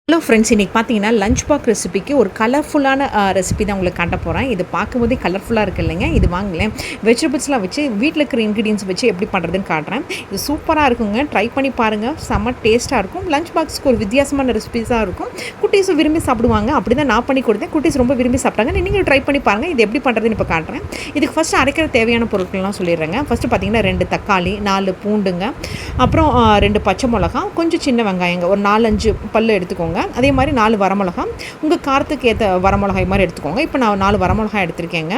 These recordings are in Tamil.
ஹலோ ஃப்ரெண்ட்ஸ், இன்றைக்கி பார்த்தீங்கன்னா லஞ்ச் பாக்ஸ் ரெசிபிக்கு ஒரு கலர்ஃபுல்லான ரெசிபி தான் உங்களுக்கு காட்ட போகிறேன். இது பார்க்கும்போதே கலர்ஃபுல்லாக இருக்குது இல்லைங்க. இது வாங்கலேன் வெஜிடபிள்ஸ்லாம் வச்சு வீட்டில் இருக்கிற இன்க்ரீடியன்ஸ் வச்சு எப்படி பண்ணுறதுன்னு காட்டுறேன். இது சூப்பராக இருக்குங்க, ட்ரை பண்ணி பாருங்கள். செம்ம டேஸ்ட்டாக இருக்கும். லஞ்ச் பாக்ஸுக்கு ஒரு வித்தியாசமான ரெசிபிஸாக இருக்கும். குட்டீஸும் விரும்பி சாப்பிடுவாங்க. அப்படி தான் நான் பண்ணி கொடுத்தேன். குட்டீஸ் ரொம்ப விரும்பி சாப்பிட்டாங்க. நீங்கள் ட்ரை பண்ணி பாருங்கள். இது எப்படி பண்ணுறதுன்னு இப்போ காட்டுறேன். இதுக்கு ஃபஸ்ட்டு அரைக்கிற தேவையான பொருட்கள்லாம் சொல்லிடுறேங்க. ஃபஸ்ட்டு பார்த்தீங்கன்னா 2 தக்காளி, 4 பூண்டுங்க, அப்புறம் 2 பச்சை மிளகா, கொஞ்சம் சின்ன வெங்காயங்க, ஒரு 4-5 பல் எடுத்துக்கோங்க. அதே மாதிரி 4 வரமிளகா, உங்கள் காரத்துக்கு ஏற்ற வரமிளகாய் மாதிரி எடுத்துக்கோங்க. இப்போ நான் 4 வரமிளகாய் எடுத்திருக்கேங்க.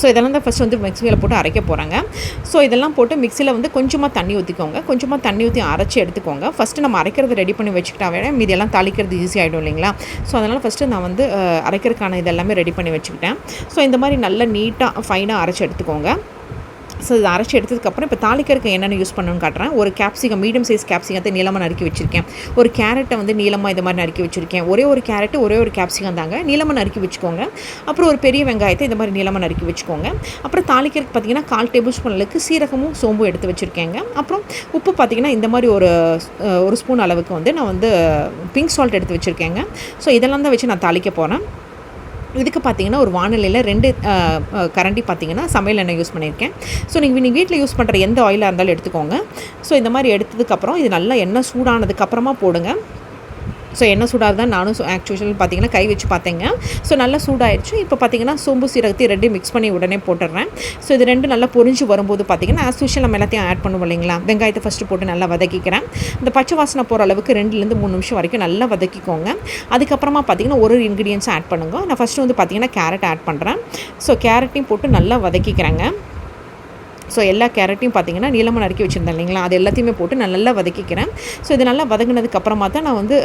ஸோ இதெல்லாம் தான் ஃபஸ்ட் வந்து மிக்சியில் போட்டு அரைக்க போகிறாங்க. ஸோ இதெல்லாம் போட்டு மிக்சியில் வந்து கொஞ்சமாக தண்ணி ஊற்றிக்கோங்க. கொஞ்சமாக தண்ணி ஊற்றி அரைச்சி எடுத்துக்கோங்க. ஃபஸ்ட்டு நம்ம அரைக்கிறது ரெடி பண்ணி வச்சுக்கிட்டா வேணா மீதியெல்லாம் தாளிக்கிறது ஈஸி ஆகிடும் இல்லைங்களா. ஸோ அதனால் ஃபஸ்ட்டு நான் வந்து அரைக்கிறதுக்கான இதெல்லாமே ரெடி பண்ணி வச்சுக்கிட்டேன். ஸோ இந்த மாதிரி நல்லா நீட்டாக ஃபைனாக அரைச்சி எடுத்துக்கோங்க. ஸோ இதை அரைச்சி எடுத்ததுக்கப்புறம் இப்போ தாளிக்கிறதுக்கு என்னென்ன யூஸ் பண்ணணும்னு காட்டுறேன். ஒரு கேப்சிகம், மீடியம் சைஸ் கேப்சிகத்தை நீளமாக நறுக்கி வச்சுருக்கேன். ஒரு கேரட்டை வந்து நீளமாக இது மாதிரி நறுக்கி வச்சுருக்கேன். ஒரே ஒரு கேரட்டு, ஒரே ஒரு கேப்சிகம் தாங்க, நீளமாக நறுக்கி வச்சுக்கோங்க. அப்புறம் ஒரு பெரிய வெங்காயத்தை இந்த மாதிரி நீளமாக நறுக்கி வச்சுக்கோங்க. அப்புறம் தாளிக்கிறதுக்கு பார்த்தீங்கன்னா 1/4 டேபிள் ஸ்பூன் அளவுக்கு சீரகமும் சோம்பும் எடுத்து வச்சுருக்கேங்க. அப்புறம் உப்பு பார்த்தீங்கன்னா இந்த மாதிரி ஒரு ஸ்பூன் அளவுக்கு வந்து நான் வந்து பிங்க் சால்ட் எடுத்து வச்சுருக்கேங்க. ஸோ இதெல்லாம் தான் வச்சு நான் தாளிக்க போகிறேன். இதுக்கு பார்த்தீங்கன்னா ஒரு வானிலையில் 2 கரண்டி பார்த்தீங்கன்னா சமையல் எண்ணெய் யூஸ் பண்ணியிருக்கேன். ஸோ நீங்கள் வீட்டில் யூஸ் பண்ணுற எந்த ஆயிலாக இருந்தாலும் எடுத்துக்கோங்க. ஸோ இந்த மாதிரி எடுத்ததுக்கப்புறம் இது நல்லா எண்ணெய் சூடானதுக்கப்புறமா போடுங்க. ஸோ எண்ணெய் சூடாக தான் நானும் ஆக்சுவல் பார்த்தீங்கன்னா கை வச்சு பார்த்தேங்க. ஸோ நல்லா சூடாகிடுச்சு. இப்போ பார்த்தீங்கன்னா சோம்பு சீரகத்தையும் 2 மிக்ஸ் பண்ணி உடனே போட்டுடுறேன். ஸோ இது 2 நல்லா பொரிஞ்சு வரும்போது பார்த்தீங்கன்னா ஆஸ் யூஷுவல் நம்ம எல்லாத்தையும் ஆட் பண்ணுவோம் இல்லைங்களா. வெங்காயத்தை ஃபஸ்ட்டு போட்டு நல்லா வதக்கிக்கிறேன். இந்த பச்சை வாசனை போகிற அளவுக்கு 2-3 நிமிஷம் வரைக்கும் நல்லா வதக்கிக்கோங்க. அதுக்கப்புறமா பார்த்தீங்கன்னா ஒரு இன்க்ரீடியன்ஸும் ஆட் பண்ணுங்க. நான் ஃபஸ்ட்டு வந்து பார்த்தீங்கன்னா கேரட் ஆட் பண்ணுறேன். ஸோ கேரட்டையும் போட்டு நல்லா வதக்கிக்கிறேங்க. ஸோ எல்லா கேரட்டையும் பார்த்தீங்கன்னா நீளமாக நறுக்கி வச்சுருந்தேன் இல்லைங்களா, அது எல்லாத்தையுமே போட்டு நான் நல்லா வதக்கிக்கிறேன். ஸோ இது நல்லா வதங்கினதுக்கப்புறமா தான் நான் வந்து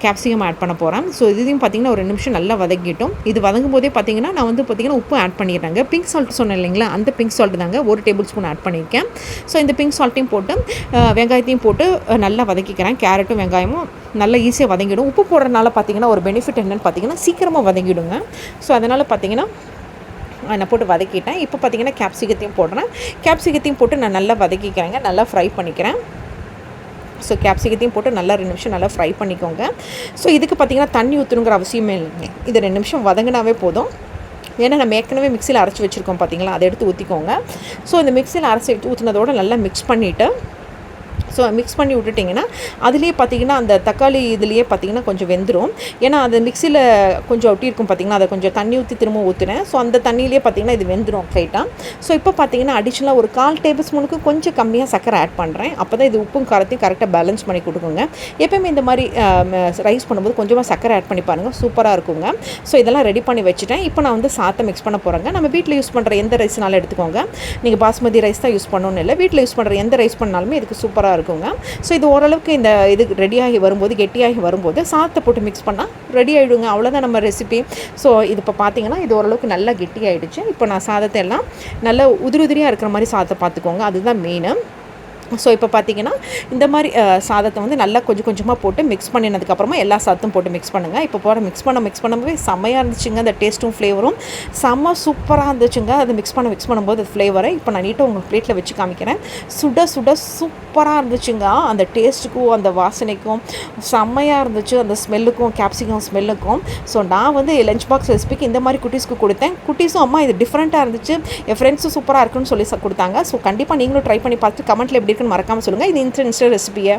கேப்சிகம் ஆட் பண்ண போகிறேன். ஸோ இதையும் பார்த்தீங்கன்னா ஒரு 2 நிமிஷம் நல்லா வதக்கிட்டோம். இது வதங்கும் போதே பார்த்தீங்கன்னா நான் வந்து பார்த்தீங்கன்னா உப்பு ஆட் பண்ணிடுறாங்க. பிங்க் சால்ட் சொன்னேன் இல்லைங்களா, அந்த பிங்க் சால்ட் தாங்க 1 டேபிள் ஸ்பூன் ஆட் பண்ணியிருக்கேன். ஸோ இந்த பிங்க் சால்ட்டையும் போட்டு வெங்காயத்தையும் போட்டு நல்லா வதக்கிக்கிறேன். கேரட்டும் வெங்காயமும் நல்லா ஈஸியாக வதங்கிடும். உப்பு போடுறதுனால பார்த்தீங்கன்னா ஒரு பெனிஃபிட் என்னென்னு பார்த்தீங்கன்னா சீக்கிரமாக வதங்கிடுங்க. ஸோ அதனால் பார்த்தீங்கன்னா நான் போட்டு வதக்கிட்டேன். இப்போ பார்த்தீங்கன்னா கேப்சிகத்தையும் போடுறேன். கேப்சிகத்தையும் போட்டு நான் நல்லா வதக்கிக்கிறேங்க, நல்லா ஃப்ரை பண்ணிக்கிறேன். ஸோ கேப்சிகத்தையும் போட்டு நல்லா 2 நிமிஷம் நல்லா ஃப்ரை பண்ணிக்கோங்க. ஸோ இதுக்கு பார்த்தீங்கன்னா தண்ணி ஊற்றணுங்கிற அவசியமே இல்லைங்க. இது 2 நிமிஷம் வதங்கினாவே போதும். ஏன்னா நம்ம ஏற்கனவே மிக்சியில் அரைச்சி வச்சுருக்கோம் பார்த்தீங்களா, அதை எடுத்து ஊற்றிக்கோங்க. ஸோ இந்த மிக்சியில் அரைச்சி ஊற்றினதோடு நல்லா மிக்ஸ் பண்ணிவிட்டு ஸோ மிக்ஸ் பண்ணி விட்டுட்டிங்கன்னா அதுலேயே பார்த்தீங்கன்னா அந்த தக்காளி இதுலேயே பார்த்தீங்கன்னா கொஞ்சம் வெந்துடும். ஏன்னா அது மிக்சியில் கொஞ்சம் ஒட்டி இருக்கும் பார்த்தீங்கன்னா, அதை கொஞ்சம் தண்ணி ஊற்றி திரும்ப ஊற்றுனேன். ஸோ அந்த தண்ணியிலே பார்த்தீங்கன்னா இது வெந்துடும் லைட்டாக. ஸோ இப்போ பார்த்தீங்கன்னா அடிஷ்னலாக ஒரு 1/4 டேபிள் ஸ்பூனுக்கு கொஞ்சம் கம்மியாக சக்கரை ஆட் பண்ணுறேன். அப்போ தான் இது உப்பும் காரத்தையும் கரெக்டாக பேலன்ஸ் பண்ணி கொடுக்குங்க. எப்போயுமே இந்த மாதிரி ரைஸ் பண்ணும்போது கொஞ்சமாக சக்கரை ஆட் பண்ணி பாருங்கள், சூப்பராக இருக்குங்க. ஸோ இதெல்லாம் ரெடி பண்ணி வச்சுட்டேன். இப்போ நான் வந்து சாத்தை மிக்ஸ் பண்ண போகிறேங்க. நம்ம வீட்டில் யூஸ் பண்ணுற எந்த ரைஸ்னாலும் எடுத்துக்கோங்க. நீங்கள் பாஸ்மதி ரைஸ் தான் யூஸ் பண்ணணும்னு இல்லை, வீட்டில் யூஸ் பண்ணுற எந்த ரைஸ் பண்ணாலுமே இதுக்கு சூப்பராக இருக்குங்க. ஸோ இது ஓரளவுக்கு இந்த இது ரெடியாகி வரும்போது, கெட்டியாகி வரும்போது சாதத்தை போட்டு மிக்ஸ் பண்ணால் ரெடி ஆகிடுங்க. அவ்வளோதான் நம்ம ரெசிபி. ஸோ இது இப்போ பார்த்தீங்கன்னா இது ஓரளவுக்கு நல்லா கெட்டியாகிடுச்சு. இப்போ நான் சாதத்தை எல்லாம் நல்லா உதிரியாக இருக்கிற மாதிரி சாதத்தை பார்த்துக்கோங்க, அதுதான் மெயினு. ஸோ இப்போ பார்த்தீங்கன்னா இந்த மாதிரி சாதத்தை வந்து நல்லா கொஞ்சம் கொஞ்சமாக போட்டு மிக்ஸ் பண்ணினதுக்கப்புறமா எல்லா சாதத்தையும் போட்டு மிக்ஸ் பண்ணுங்கள். இப்போ போகிற மிக்ஸ் பண்ணவே செம்மையாக இருந்துச்சுங்க. அந்த டேஸ்ட்டும் ஃப்ளேவரும் செம்ம சூப்பராக இருந்துச்சுங்க. அது மிக்ஸ் பண்ணும்போது அது ஃப்ளேவரை இப்போ நான் நீட்டாக உங்கள் பிளேட்டில் வச்சு காமிக்கிறேன். சுட சுட சூப்பராக இருந்துச்சுங்க. அந்த டேஸ்ட்டுக்கும் அந்த வாசனைக்கும் செம்மையாக இருந்துச்சு. அந்த ஸ்மெல்லுக்கும் கேப்சிகம் ஸ்மெல்லுக்கும். ஸோ நான் வந்து லஞ்ச் பாக்ஸ் ரெசிபிக்கு இந்த மாதிரி குட்டீஸ்க்கு கொடுத்தேன். குட்டீஸும் அம்மா இது டிஃப்ரெண்ட்டாக இருந்துச்சு, என் ஃப்ரெண்ட்ஸும் சூப்பராக இருக்குன்னு சொல்லி கொடுத்தாங்க. ஸோ கண்டிப்பாக நீங்களும் ட்ரை பண்ணி பார்த்துட்டு கமெண்ட்டில் எப்படி மறக்காமல் சொல்லுங்கள். இது இன்ஸ்டன்ட் ரெசிபியை